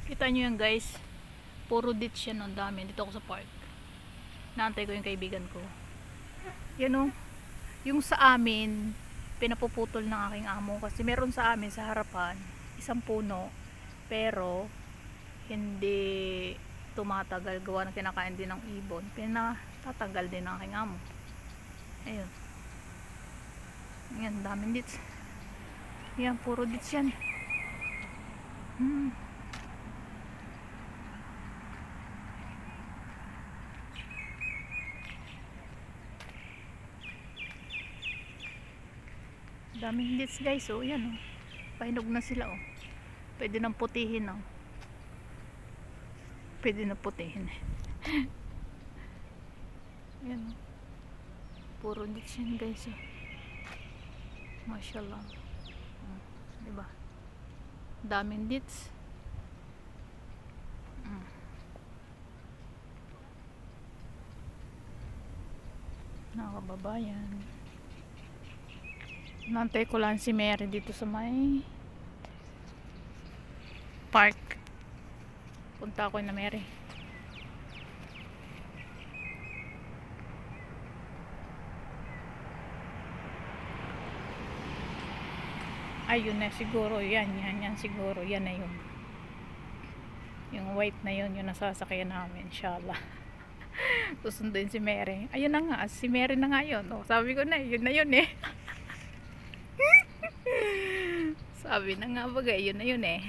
Kita nyo yan guys, puro ditch yan, ang dami. Dito ako sa park, naantay ko yung kaibigan ko. Yan o, yung sa amin pinapuputol ng aking amo kasi meron sa amin sa harapan isang puno, pero hindi tumatagal, gawa ng kinakain din ng ibon. Pinatatagal din ng aking amo. Ayun, yan, daming ditch yan, puro ditch yan. Daming ditch guys, oh, yan oh. Pahinog na sila oh. Pwede nang putihin oh. Pwede na putihin. Yan oh. Puro ditch yan guys oh. Mashallah. Diba? Daming ditch. Nakababayan. Nantay ko lang si Mary dito sa may park. Punta ako na Mary. Ayun na siguro, yan siguro, yan na yun. Yung white na yun, yung nasasakyan namin, inshallah. Susunduin si Mary. Ayun na nga, si Mary na nga yun. Oh, sabi ko na, yun na yun eh. Sabi na nga bagay, yun na yun eh.